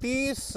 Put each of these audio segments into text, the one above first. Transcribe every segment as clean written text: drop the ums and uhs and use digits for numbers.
30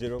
0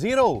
0؟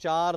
4